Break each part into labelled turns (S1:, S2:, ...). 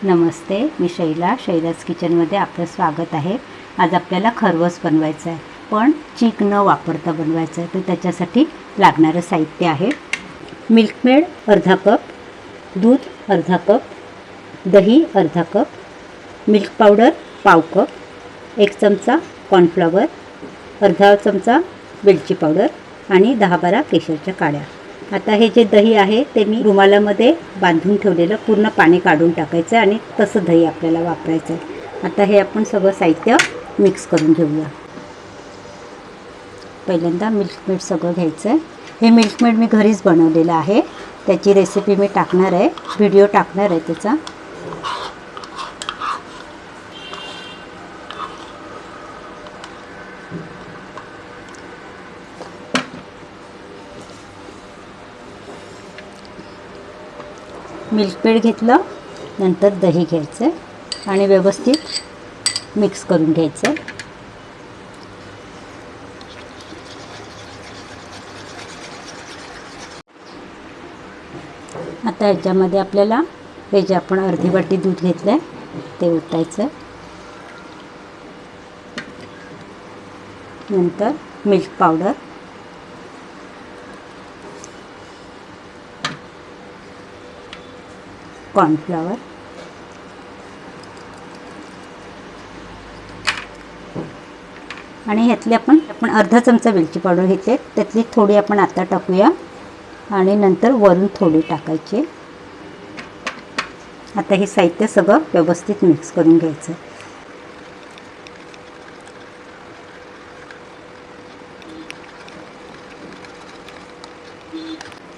S1: नमस्ते, मी शैलाच किचनमध्ये आपलं स्वागत आहे। आज आपल्याला खरवस बनवायचं आहे, पण चीक न वापरता बनवायचं आहे। तर त्याच्यासाठी लागणारं साहित्य आहे मिल्कमेड अर्धा कप, दूध अर्धा कप, दही अर्धा कप, मिल्क पावडर पाव कप, 1 चमचा कॉर्नफ्लॉवर, अर्धा चमचा वेलची पावडर आणि 10-12 केशरच्या काड्या। आता हे जे दही आहे ते मी रुमालामध्ये बांधून ठेवलेलं, पूर्ण पाणी काढून टाकायचं आणि तसं दही आपल्याला वापरायचं आहे। आता हे आपण सगळं साहित्य मिक्स करून घेऊया। पहिल्यांदा मिल्कमेड सगळं घ्यायचं आहे। हे मिल्कमेड मी घरीच बनवलेलं आहे, त्याची रेसिपी मी टाकणार आहे, व्हिडिओ टाकणार आहे त्याचा। मिल्कमेड घेतलं, नंतर दही घ्यायचं आणि व्यवस्थित मिक्स करून घ्यायचं। आता ह्याच्यामध्ये आपल्याला हे जे आपण अर्धी वाटी दूध घेतलं आहे ते ओतायचं, नंतर मिल्क पावडर, कॉर्नफ्लॉवर आणि ह्यातले आपण अर्धा चमचा वेलची पावडर घेतली, त्यातली थोडी आपण आता टाकूया आणि नंतर वरून थोडी टाकायची। आता हे साहित्य सगळं व्यवस्थित मिक्स करून घ्यायचं।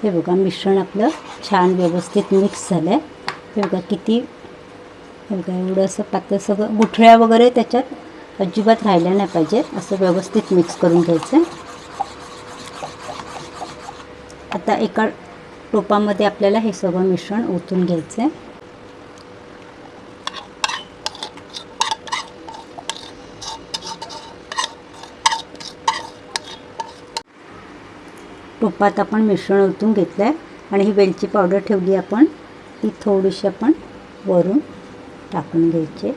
S1: हे बघा, मिश्रण आपलं छान व्यवस्थित मिक्स झालं आहे। हे बघा किती, हे बघा एवढं असं पातळ, सगळं गुठळ्या वगैरे त्याच्यात अजिबात राहिल्या नाही पाहिजेत, असं व्यवस्थित मिक्स करून घ्यायचं। आता एका टोपामध्ये आपल्याला हे सगळं मिश्रण ओतून घ्यायचं आहे। टोपात आपण मिश्रण ओतून घेतलं आहे आणि ही वेलची पावडर ठेवली आपण, ती थोडीशी आपण वरून टाकून घ्यायची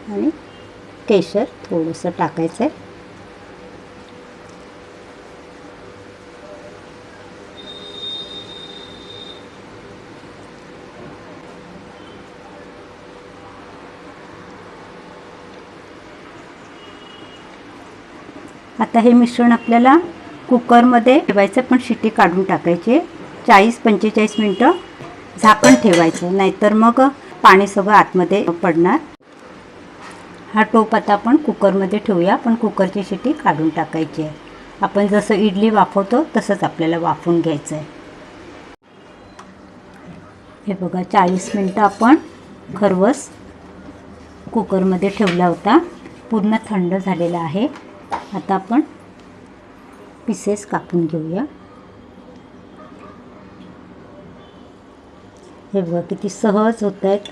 S1: आणि केशर थोडंसं टाकायचं आहे। आता हे मिश्रण आपल्याला कुकरमध्ये ठेवायचं, पण शिट्टी काढून टाकायची। 40-45 मिनिटं झाकण ठेवायचं, नाहीतर मग पाणी सगळं आतमध्ये पडणार। हा टोप आता आपण कुकरमध्ये ठेवूया, पण कुकरची शिट्टी काढून टाकायची आहे। आपण जसं इडली वाफवतो तसंच आपल्याला वाफवून घ्यायचं आहे। हे बघा, 40 मिनिटं आपण खरवस कुकरमध्ये ठेवला होता, पूर्ण थंड झालेला आहे। आता आपण पीसेस कापून घेऊया। हे बघा किती सहज होत आहेत।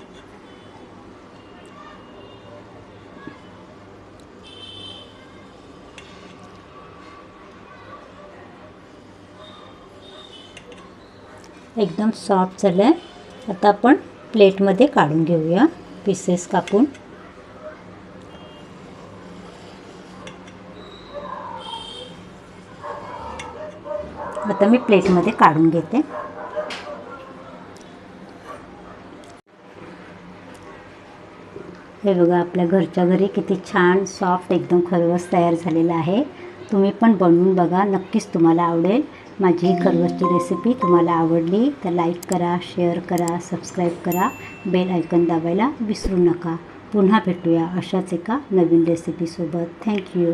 S1: एकदम सॉफ्ट झालं आहे। आता आपण प्लेटमध्ये काढून घेऊया पीसेस कापून। आता मी प्लेटमध्ये काढून घेते। हे बघा, आपल्या घरच्या घरी किती छान सॉफ्ट एकदम खरवस तयार झालेला आहे। तुम्ही पण बनवून बघा, नक्कीच तुम्हाला आवडेल। माझी ही खरवसची रेसिपी तुम्हाला आवडली तर लाईक करा, शेअर करा, सबस्क्राईब करा, बेल आयकॉन दाबायला विसरू नका। पुन्हा भेटूया अशाच एका नवीन रेसिपीसोबत। थँक्यू।